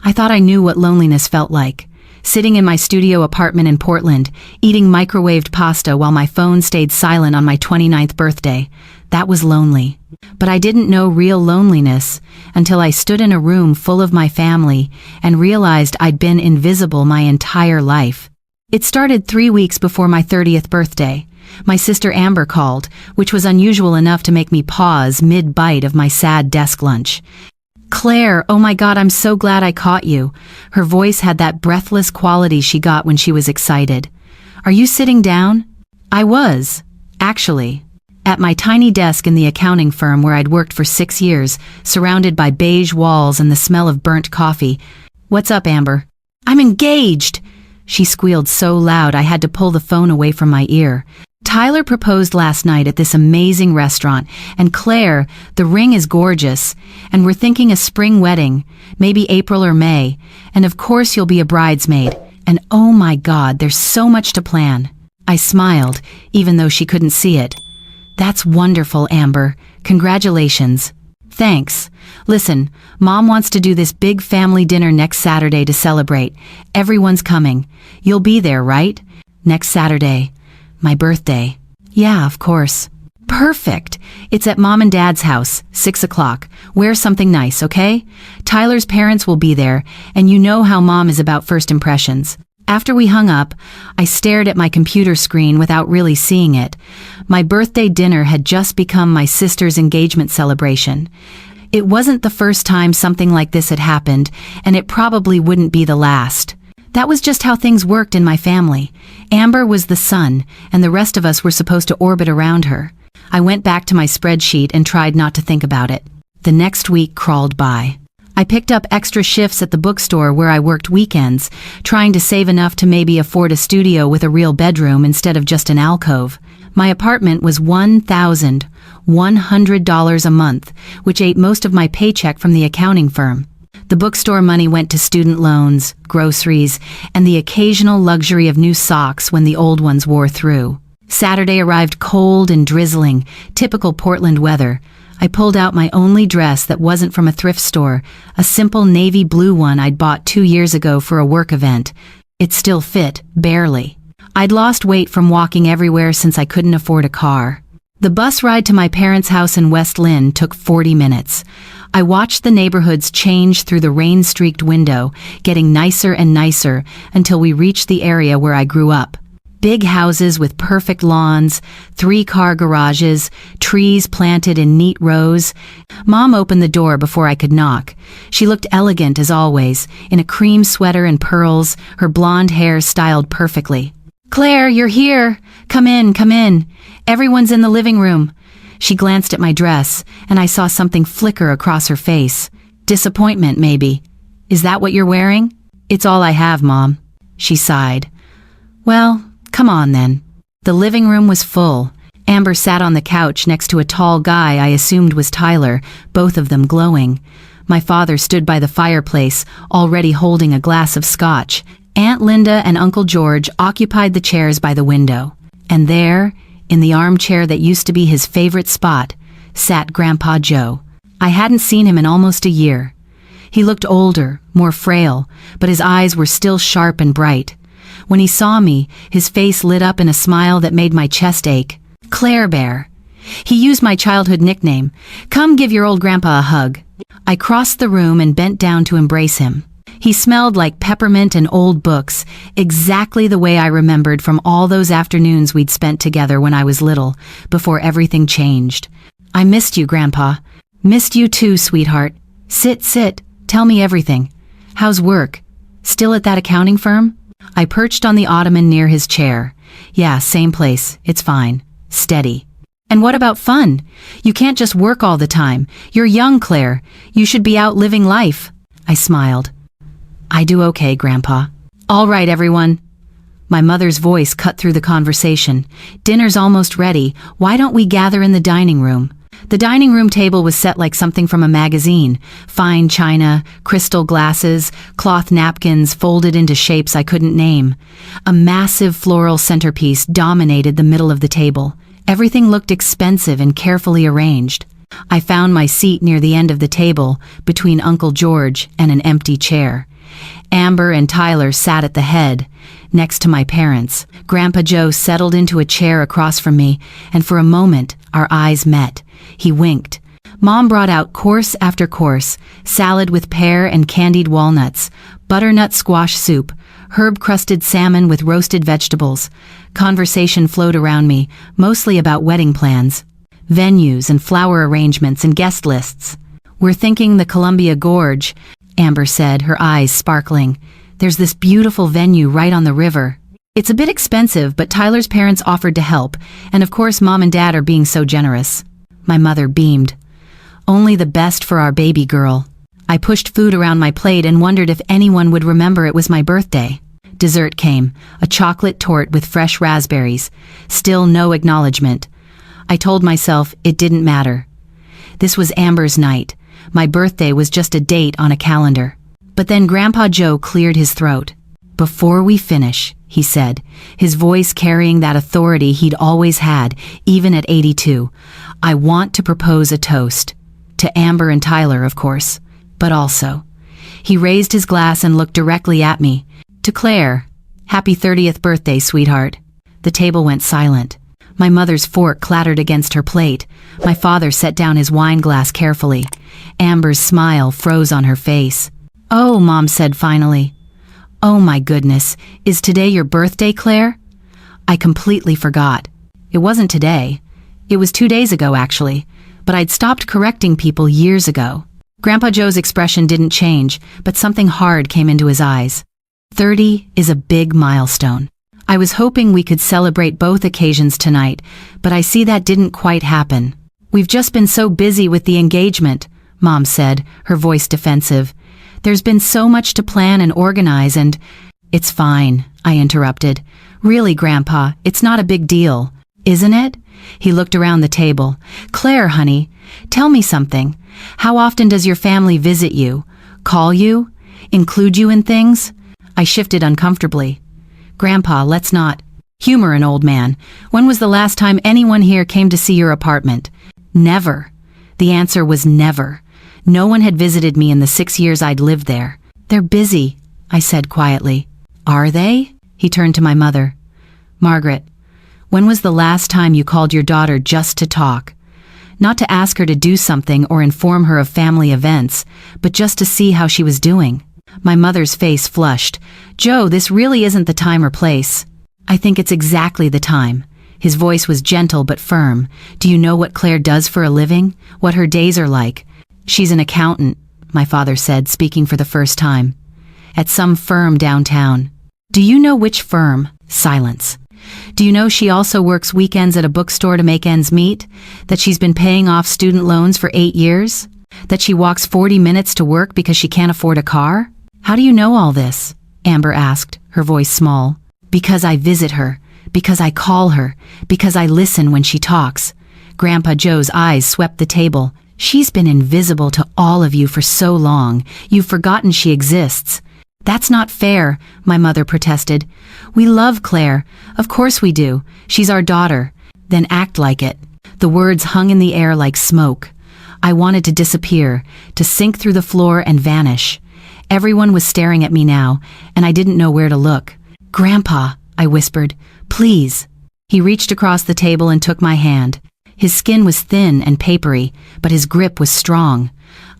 I thought I knew what loneliness felt like. Sitting in my studio apartment in Portland, eating microwaved pasta while my phone stayed silent on my 29th birthday. That was lonely. But I didn't know real loneliness until I stood in a room full of my family and realized I'd been invisible my entire life. It started 3 weeks before my 30th birthday. My sister Amber called, which was unusual enough to make me pause mid-bite of my sad desk lunch. "Claire, oh my God, I'm so glad I caught you." Her voice had that breathless quality she got when she was excited. "Are you sitting down?" I was, actually, at my tiny desk in the accounting firm where I'd worked for 6 years, surrounded by beige walls and the smell of burnt coffee. "What's up, Amber?" "I'm engaged!" She squealed so loud I had to pull the phone away from my ear. "Tyler proposed last night at this amazing restaurant, and Claire, the ring is gorgeous, and we're thinking a spring wedding, maybe April or May, and of course you'll be a bridesmaid, and oh my God, there's so much to plan." I smiled, even though she couldn't see it. "That's wonderful, Amber. Congratulations." "Thanks. Listen, Mom wants to do this big family dinner next Saturday to celebrate. Everyone's coming. You'll be there, right?" "Next Saturday. My birthday." "Yeah, of course." "Perfect. It's at Mom and Dad's house, 6 o'clock. Wear something nice, okay? Tyler's parents will be there, and you know how Mom is about first impressions." After we hung up, I stared at my computer screen without really seeing it. My birthday dinner had just become my sister's engagement celebration. It wasn't the first time something like this had happened, and it probably wouldn't be the last. That was just how things worked in my family. Amber was the sun, and the rest of us were supposed to orbit around her. I went back to my spreadsheet and tried not to think about it. The next week crawled by. I picked up extra shifts at the bookstore where I worked weekends, trying to save enough to maybe afford a studio with a real bedroom instead of just an alcove. My apartment was $1,100 a month, which ate most of my paycheck from the accounting firm. The bookstore money went to student loans, groceries, and the occasional luxury of new socks when the old ones wore through. Saturday arrived cold and drizzling, typical Portland weather. I pulled out my only dress that wasn't from a thrift store, a simple navy blue one I'd bought 2 years ago for a work event. It still fit, barely. I'd lost weight from walking everywhere since I couldn't afford a car. The bus ride to my parents' house in West Lynn took 40 minutes. I watched the neighborhoods change through the rain-streaked window, getting nicer and nicer until we reached the area where I grew up. Big houses with perfect lawns, 3-car garages, trees planted in neat rows. Mom opened the door before I could knock. She looked elegant as always, in a cream sweater and pearls, her blonde hair styled perfectly. "Claire, you're here! Come in, come in. Everyone's in the living room." She glanced at my dress, and I saw something flicker across her face. Disappointment, maybe. "Is that what you're wearing?" "It's all I have, Mom." She sighed. "Well, come on then." The living room was full. Amber sat on the couch next to a tall guy I assumed was Tyler, both of them glowing. My father stood by the fireplace, already holding a glass of scotch. Aunt Linda and Uncle George occupied the chairs by the window. And there, in the armchair that used to be his favorite spot, sat Grandpa Joe. I hadn't seen him in almost a year. He looked older, more frail, but his eyes were still sharp and bright. When he saw me, his face lit up in a smile that made my chest ache. "Claire Bear." He used my childhood nickname. "Come give your old grandpa a hug." I crossed the room and bent down to embrace him. He smelled like peppermint and old books, exactly the way I remembered from all those afternoons we'd spent together when I was little, before everything changed. "I missed you, Grandpa." "Missed you too, sweetheart. Sit, sit. Tell me everything. How's work? Still at that accounting firm?" I perched on the ottoman near his chair. "Yeah, same place. It's fine. Steady." "And what about fun? You can't just work all the time. You're young, Claire. You should be out living life." I smiled. "I do okay, Grandpa." "All right, everyone." My mother's voice cut through the conversation. "Dinner's almost ready. Why don't we gather in the dining room?" The dining room table was set like something from a magazine. Fine china, crystal glasses, cloth napkins folded into shapes I couldn't name. A massive floral centerpiece dominated the middle of the table. Everything looked expensive and carefully arranged. I found my seat near the end of the table, between Uncle George and an empty chair. Amber and Tyler sat at the head, next to my parents. Grandpa Joe settled into a chair across from me, and for a moment, our eyes met. He winked. Mom brought out course after course: salad with pear and candied walnuts, butternut squash soup, herb-crusted salmon with roasted vegetables. Conversation flowed around me, mostly about wedding plans, venues and flower arrangements and guest lists. "We're thinking the Columbia Gorge," Amber said, her eyes sparkling. "There's this beautiful venue right on the river. It's a bit expensive, but Tyler's parents offered to help, and of course Mom and Dad are being so generous." My mother beamed. "Only the best for our baby girl." I pushed food around my plate and wondered if anyone would remember it was my birthday. Dessert came, a chocolate torte with fresh raspberries. Still no acknowledgement. I told myself it didn't matter. This was Amber's night. My birthday was just a date on a calendar. But then Grandpa Joe cleared his throat. "Before we finish," he said, his voice carrying that authority he'd always had, even at 82, "I want to propose a toast. To Amber and Tyler, of course, but also." He raised his glass and looked directly at me. "To Claire. Happy 30th birthday, sweetheart." The table went silent. My mother's fork clattered against her plate. My father set down his wine glass carefully. Amber's smile froze on her face. "Oh," Mom said finally. "Oh my goodness, is today your birthday, Claire?" I completely forgot. It wasn't today. It was 2 days ago, actually, but I'd stopped correcting people years ago. Grandpa Joe's expression didn't change, but something hard came into his eyes. 30 is a big milestone. I was hoping we could celebrate both occasions tonight, but I see that didn't quite happen. "We've just been so busy with the engagement," Mom said, her voice defensive. "There's been so much to plan and organize and—" "It's fine," I interrupted. "Really, Grandpa, it's not a big deal, isn't it?" He looked around the table. "Claire, honey, tell me something. How often does your family visit you? Call you? Include you in things?" I shifted uncomfortably. "Grandpa, let's not humor an old man. When was the last time anyone here came to see your apartment?" "Never." The answer was never. No one had visited me in the 6 years I'd lived there. "They're busy," I said quietly. "Are they?" He turned to my mother. "Margaret, when was the last time you called your daughter just to talk? Not to ask her to do something or inform her of family events, but just to see how she was doing?" My mother's face flushed. "Joe, this really isn't the time or place." "I think it's exactly the time." His voice was gentle but firm. "Do you know what Claire does for a living? What her days are like?" "She's an accountant," my father said, speaking for the first time. "At some firm downtown." "Do you know which firm?" Silence. "Do you know she also works weekends at a bookstore to make ends meet? That she's been paying off student loans for 8 years? That she walks 40 minutes to work because she can't afford a car?" "How do you know all this?" Amber asked, her voice small. "Because I visit her, because I call her, because I listen when she talks." Grandpa Joe's eyes swept the table. "She's been invisible to all of you for so long, you've forgotten she exists." "That's not fair," my mother protested. "We love Claire. Of course we do. She's our daughter." "Then act like it." The words hung in the air like smoke. I wanted to disappear, to sink through the floor and vanish. Everyone was staring at me now, and I didn't know where to look. "Grandpa," I whispered, "please." He reached across the table and took my hand. His skin was thin and papery, but his grip was strong.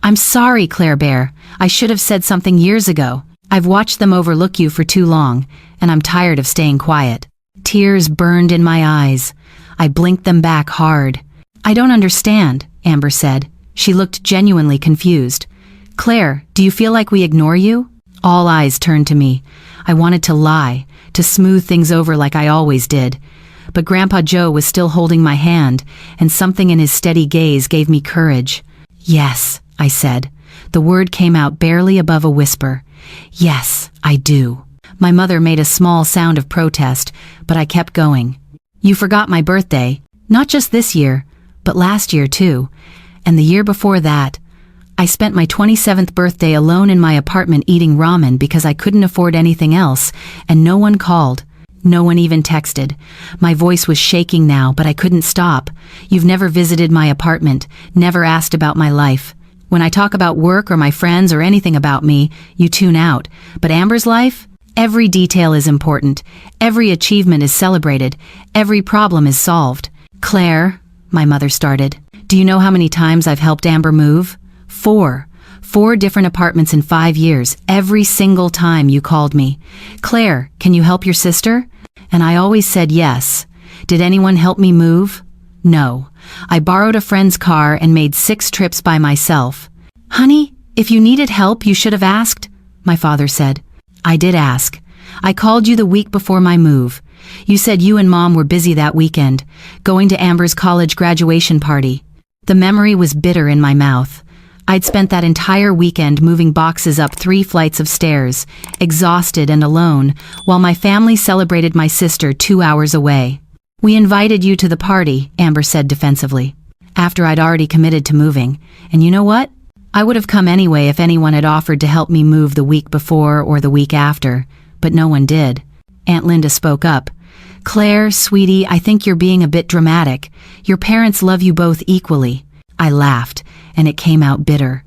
"I'm sorry, Claire Bear. I should have said something years ago. I've watched them overlook you for too long, and I'm tired of staying quiet." Tears burned in my eyes. I blinked them back hard. "I don't understand," Amber said. She looked genuinely confused. "Claire, do you feel like we ignore you?" All eyes turned to me. I wanted to lie, to smooth things over like I always did. But Grandpa Joe was still holding my hand, and something in his steady gaze gave me courage. "Yes," I said. The word came out barely above a whisper. "Yes, I do." My mother made a small sound of protest, but I kept going. "You forgot my birthday, not just this year, but last year too, and the year before that. I spent my 27th birthday alone in my apartment eating ramen because I couldn't afford anything else, and no one called. No one even texted. My voice was shaking now, but I couldn't stop. You've never visited my apartment, never asked about my life. When I talk about work or my friends or anything about me, you tune out. But Amber's life? Every detail is important. Every achievement is celebrated. Every problem is solved. Claire, my mother started, do you know how many times I've helped Amber move? 4. 4 different apartments in 5 years, every single time you called me. Claire, can you help your sister? And I always said yes. Did anyone help me move? No. I borrowed a friend's car and made 6 trips by myself. Honey, if you needed help, you should have asked, my father said. I did ask. I called you the week before my move. You said you and Mom were busy that weekend, going to Amber's college graduation party. The memory was bitter in my mouth. I'd spent that entire weekend moving boxes up 3 flights of stairs, exhausted and alone, while my family celebrated my sister 2 hours away. We invited you to the party, Amber said defensively, after I'd already committed to moving. And you know what? I would have come anyway if anyone had offered to help me move the week before or the week after, but no one did. Aunt Linda spoke up. Claire, sweetie, I think you're being a bit dramatic. Your parents love you both equally. I laughed, and it came out bitter.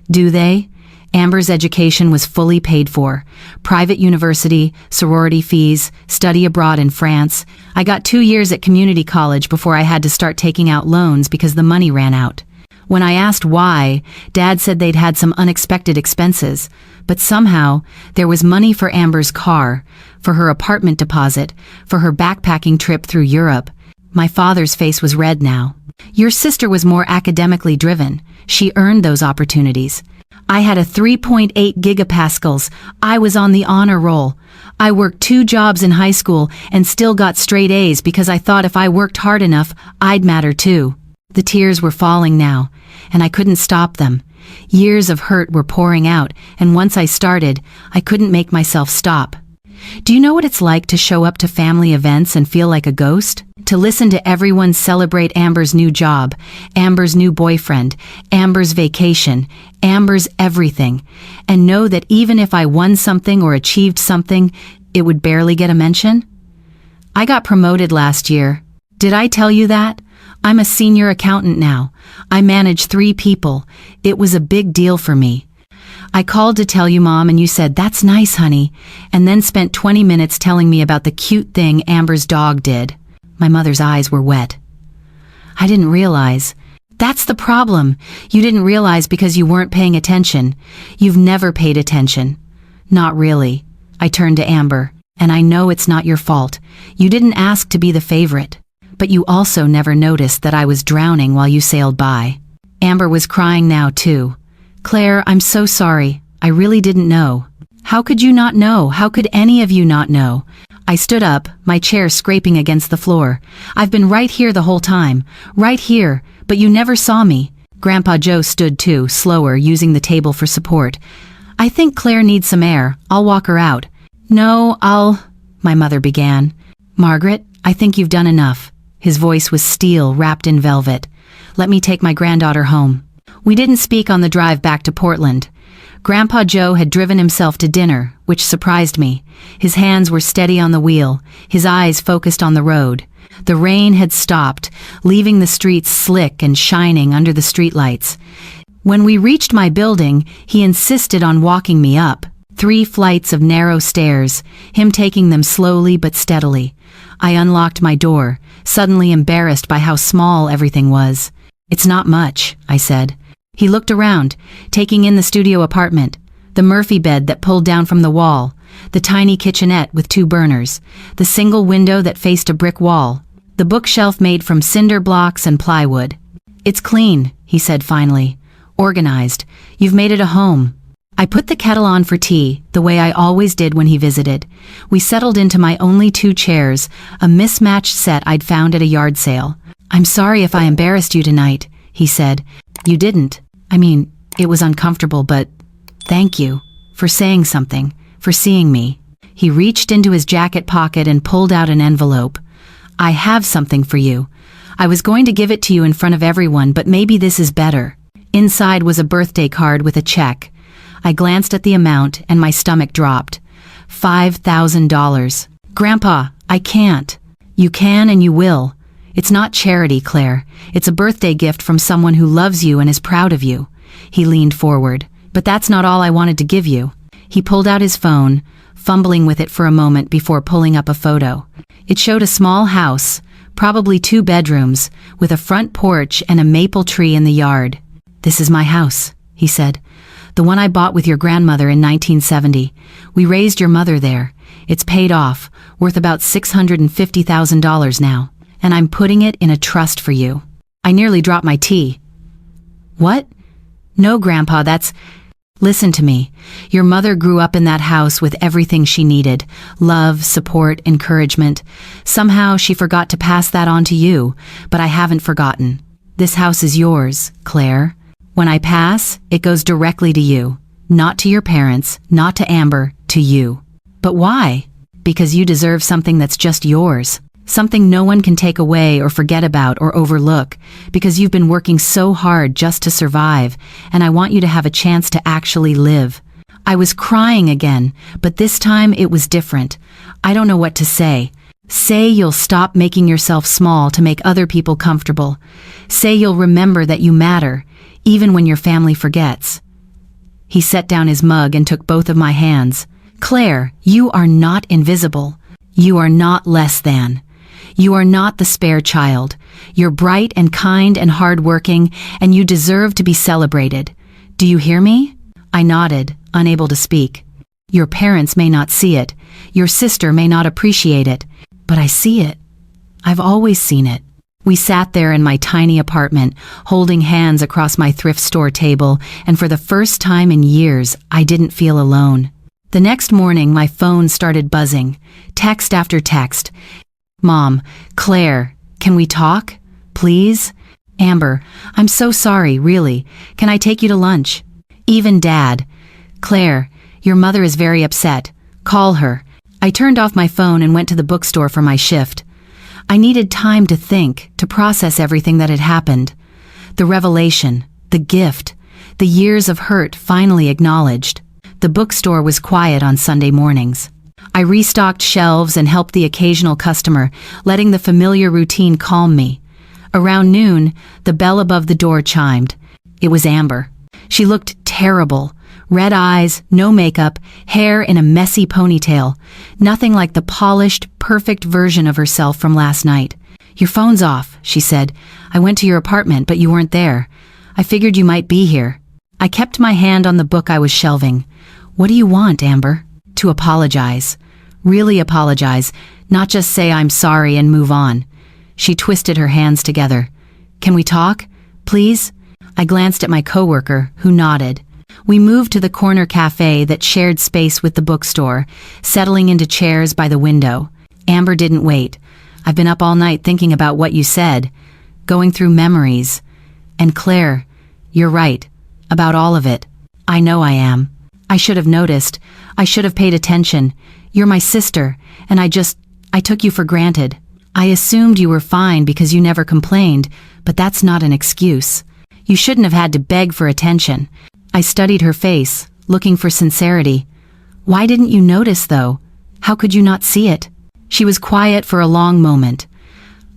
Do they? Amber's education was fully paid for. Private university, sorority fees, study abroad in France. I got 2 years at community college before I had to start taking out loans because the money ran out. When I asked why, Dad said they'd had some unexpected expenses, but somehow there was money for Amber's car, for her apartment deposit, for her backpacking trip through Europe. My father's face was red now. Your sister was more academically driven. She earned those opportunities. I had a 3.8 gigapascals. I was on the honor roll. I worked 2 jobs in high school and still got straight A's because I thought if I worked hard enough, I'd matter too. The tears were falling now, and I couldn't stop them. Years of hurt were pouring out, and once I started, I couldn't make myself stop. Do you know what it's like to show up to family events and feel like a ghost? To listen to everyone celebrate Amber's new job, Amber's new boyfriend, Amber's vacation, Amber's everything, and know that even if I won something or achieved something, it would barely get a mention? I got promoted last year. Did I tell you that? I'm a senior accountant now. I manage 3 people. It was a big deal for me. I called to tell you, Mom, and you said, "That's nice, honey," and then spent 20 minutes telling me about the cute thing Amber's dog did. My mother's eyes were wet. I didn't realize. That's the problem. You didn't realize because you weren't paying attention. You've never paid attention. Not really. I turned to Amber, and I know it's not your fault. You didn't ask to be the favorite. But you also never noticed that I was drowning while you sailed by. Amber was crying now, too. Claire, I'm so sorry. I really didn't know. How could you not know? How could any of you not know? I stood up, my chair scraping against the floor. I've been right here the whole time. Right here, but you never saw me. Grandpa Joe stood too, slower, using the table for support. I think Claire needs some air. I'll walk her out. No, my mother began. Margaret, I think you've done enough. His voice was steel wrapped in velvet. Let me take my granddaughter home. We didn't speak on the drive back to Portland. Grandpa Joe had driven himself to dinner, which surprised me. His hands were steady on the wheel, his eyes focused on the road. The rain had stopped, leaving the streets slick and shining under the streetlights. When we reached my building, he insisted on walking me up. 3 flights of narrow stairs, him taking them slowly but steadily. I unlocked my door, suddenly embarrassed by how small everything was. It's not much, I said. He looked around, taking in the studio apartment, the Murphy bed that pulled down from the wall, the tiny kitchenette with 2 burners, the single window that faced a brick wall, the bookshelf made from cinder blocks and plywood. It's clean, he said finally. Organized. You've made it a home. I put the kettle on for tea, the way I always did when he visited. We settled into my only 2 chairs, a mismatched set I'd found at a yard sale. I'm sorry if I embarrassed you tonight, he said. You didn't. I mean, it was uncomfortable, but thank you for saying something, for seeing me. He reached into his jacket pocket and pulled out an envelope. I have something for you. I was going to give it to you in front of everyone, but maybe this is better. Inside was a birthday card with a check. I glanced at the amount and my stomach dropped. $5,000. Grandpa, I can't. You can and you will. It's not charity, Claire. It's a birthday gift from someone who loves you and is proud of you. He leaned forward. But that's not all I wanted to give you. He pulled out his phone, fumbling with it for a moment before pulling up a photo. It showed a small house, probably 2 bedrooms, with a front porch and a maple tree in the yard. This is my house, he said. The one I bought with your grandmother in 1970. We raised your mother there. It's paid off, worth about $650,000 now. And I'm putting it in a trust for you. I nearly dropped my tea. What? No, Grandpa, that's... Listen to me. Your mother grew up in that house with everything she needed. Love, support, encouragement. Somehow she forgot to pass that on to you, but I haven't forgotten. This house is yours, Claire. When I pass, it goes directly to you. Not to your parents, not to Amber, to you. But why? Because you deserve something that's just yours. Something no one can take away or forget about or overlook, because you've been working so hard just to survive, and I want you to have a chance to actually live. I was crying again, but this time it was different. I don't know what to say. Say you'll stop making yourself small to make other people comfortable. Say you'll remember that you matter, even when your family forgets. He set down his mug and took both of my hands. Claire, you are not invisible. You are not less than. You are not the spare child. You're bright and kind and hardworking, and you deserve to be celebrated. Do you hear me? I nodded, unable to speak. Your parents may not see it. Your sister may not appreciate it. But I see it. I've always seen it. We sat there in my tiny apartment, holding hands across my thrift store table, and for the first time in years, I didn't feel alone. The next morning, my phone started buzzing, text after text. Mom, Claire, can we talk? Please? Amber, I'm so sorry, really. Can I take you to lunch? Even Dad. Claire, your mother is very upset. Call her. I turned off my phone and went to the bookstore for my shift. I needed time to think, to process everything that had happened. The revelation, the gift, the years of hurt finally acknowledged. The bookstore was quiet on Sunday mornings. I restocked shelves and helped the occasional customer, letting the familiar routine calm me. Around noon, the bell above the door chimed. It was Amber. She looked terrible. Red eyes, no makeup, hair in a messy ponytail. Nothing like the polished, perfect version of herself from last night. Your phone's off, she said. I went to your apartment, but you weren't there. I figured you might be here. I kept my hand on the book I was shelving. What do you want, Amber? To apologize. Really apologize, not just say I'm sorry and move on. She twisted her hands together. Can we talk? Please? I glanced at my coworker, who nodded. We moved to the corner cafe that shared space with the bookstore, settling into chairs by the window. Amber didn't wait. I've been up all night thinking about what you said, going through memories. And Claire, you're right, about all of it. I know I am. I should have noticed. I should have paid attention. You're my sister, and I took you for granted. I assumed you were fine because you never complained, but that's not an excuse. You shouldn't have had to beg for attention. I studied her face, looking for sincerity. Why didn't you notice, though? How could you not see it? She was quiet for a long moment.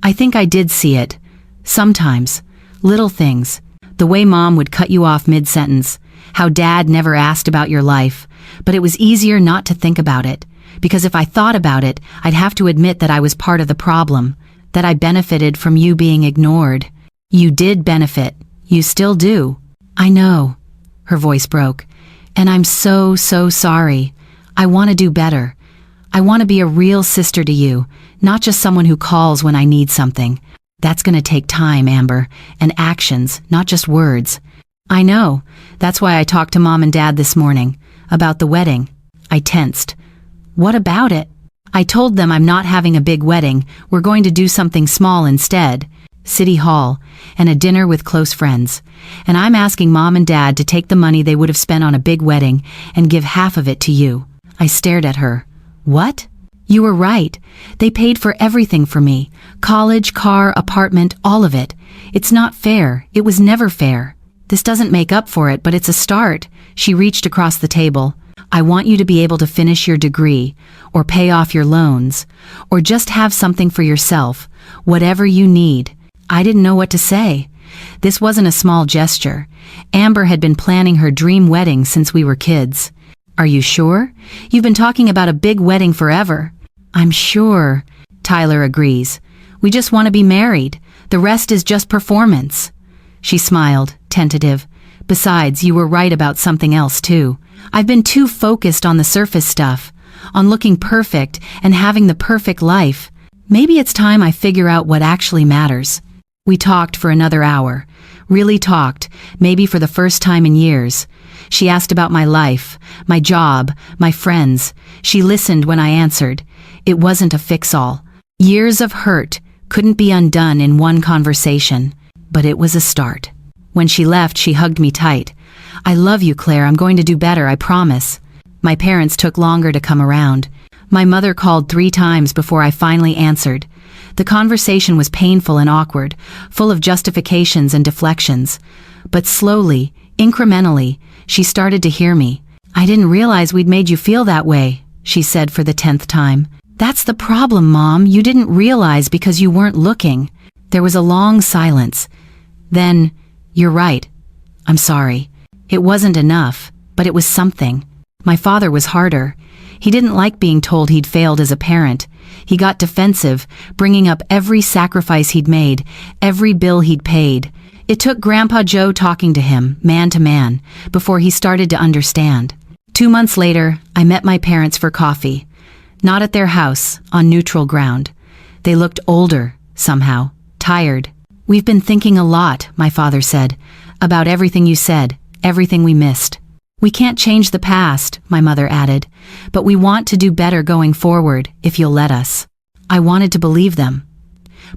I think I did see it. Sometimes. Little things. The way Mom would cut you off mid-sentence. How Dad never asked about your life. But it was easier not to think about it. Because if I thought about it, I'd have to admit that I was part of the problem. That I benefited from you being ignored. You did benefit. You still do. I know. Her voice broke. And I'm so sorry. I want to do better. I want to be a real sister to you, not just someone who calls when I need something. That's going to take time, Amber, and actions, not just words. I know. That's why I talked to Mom and Dad this morning, about the wedding. I tensed. What about it? I told them I'm not having a big wedding, we're going to do something small instead. City Hall, and a dinner with close friends. And I'm asking Mom and Dad to take the money they would have spent on a big wedding and give half of it to you. I stared at her. What? You were right. They paid for everything for me. College, car, apartment, all of it. It's not fair. It was never fair. This doesn't make up for it, but it's a start. She reached across the table. I want you to be able to finish your degree, or pay off your loans, or just have something for yourself, whatever you need." I didn't know what to say. This wasn't a small gesture. Amber had been planning her dream wedding since we were kids. "Are you sure? You've been talking about a big wedding forever." "I'm sure," Tyler agrees. "We just want to be married. The rest is just performance." She smiled, tentative. "Besides, you were right about something else too. I've been too focused on the surface stuff, on looking perfect and having the perfect life. Maybe it's time I figure out what actually matters." We talked for another hour. Really talked, maybe for the first time in years. She asked about my life, my job, my friends. She listened when I answered. It wasn't a fix-all. Years of hurt couldn't be undone in one conversation, but it was a start. When she left, she hugged me tight. "I love you, Claire. I'm going to do better, I promise." My parents took longer to come around. My mother called 3 times before I finally answered. The conversation was painful and awkward, full of justifications and deflections. But slowly, incrementally, she started to hear me. "I didn't realize we'd made you feel that way," she said for the 10th time. "That's the problem, Mom. You didn't realize because you weren't looking." There was a long silence. Then, "You're right. I'm sorry." It wasn't enough, but it was something. My father was harder. He didn't like being told he'd failed as a parent. He got defensive, bringing up every sacrifice he'd made, every bill he'd paid. It took Grandpa Joe talking to him, man to man, before he started to understand. 2 months later, I met my parents for coffee. Not at their house, on neutral ground. They looked older, somehow, tired. "We've been thinking a lot," my father said, "about everything you said, everything we missed." "We can't change the past," my mother added, "but we want to do better going forward, if you'll let us." I wanted to believe them.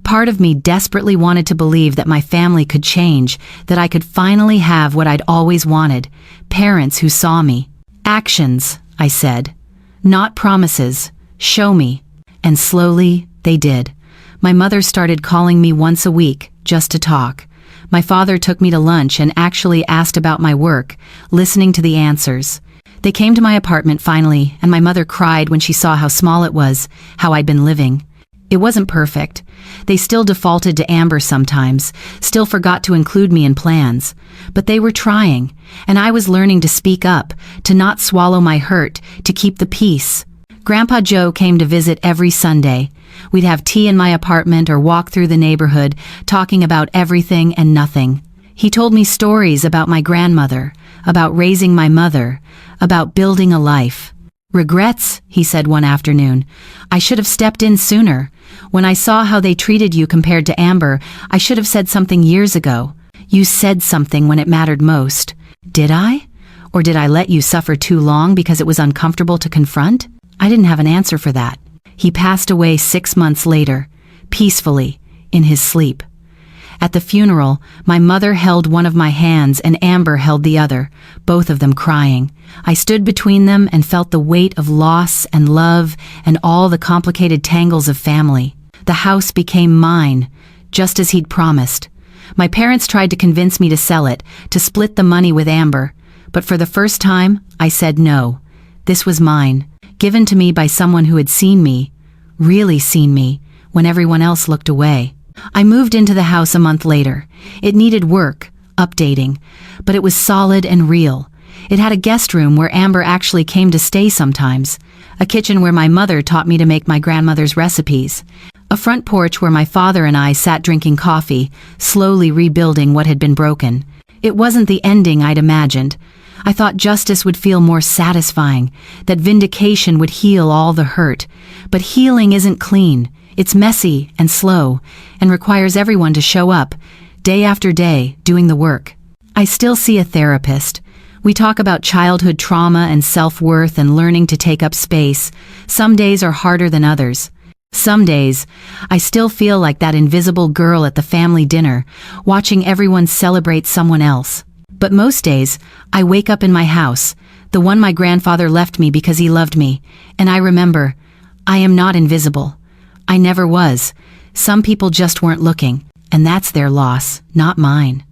Part of me desperately wanted to believe that my family could change, that I could finally have what I'd always wanted, parents who saw me. "Actions," I said. "Not promises. Show me." And slowly, they did. My mother started calling me once a week, just to talk. My father took me to lunch and actually asked about my work, listening to the answers. They came to my apartment finally, and my mother cried when she saw how small it was, how I'd been living. It wasn't perfect. They still defaulted to Amber sometimes, still forgot to include me in plans. But they were trying, and I was learning to speak up, to not swallow my hurt, to keep the peace. Grandpa Joe came to visit every Sunday. We'd have tea in my apartment or walk through the neighborhood, talking about everything and nothing. He told me stories about my grandmother, about raising my mother, about building a life. "Regrets," he said one afternoon. "I should have stepped in sooner. When I saw how they treated you compared to Amber, I should have said something years ago. You said something when it mattered most." Did I? Or did I let you suffer too long because it was uncomfortable to confront? I didn't have an answer for that. He passed away 6 months later, peacefully, in his sleep. At the funeral, my mother held one of my hands and Amber held the other, both of them crying. I stood between them and felt the weight of loss and love and all the complicated tangles of family. The house became mine, just as he'd promised. My parents tried to convince me to sell it, to split the money with Amber, but for the first time, I said no. This was mine, given to me by someone who had seen me, really seen me, when everyone else looked away. I moved into the house a month later. It needed work, updating, but it was solid and real. It had a guest room where Amber actually came to stay sometimes, a kitchen where my mother taught me to make my grandmother's recipes, a front porch where my father and I sat drinking coffee, slowly rebuilding what had been broken. It wasn't the ending I'd imagined. I thought justice would feel more satisfying, that vindication would heal all the hurt. But healing isn't clean. It's messy and slow, and requires everyone to show up, day after day, doing the work. I still see a therapist. We talk about childhood trauma and self-worth and learning to take up space. Some days are harder than others. Some days, I still feel like that invisible girl at the family dinner, watching everyone celebrate someone else. But most days, I wake up in my house, the one my grandfather left me because he loved me, and I remember, I am not invisible. I never was. Some people just weren't looking, and that's their loss, not mine.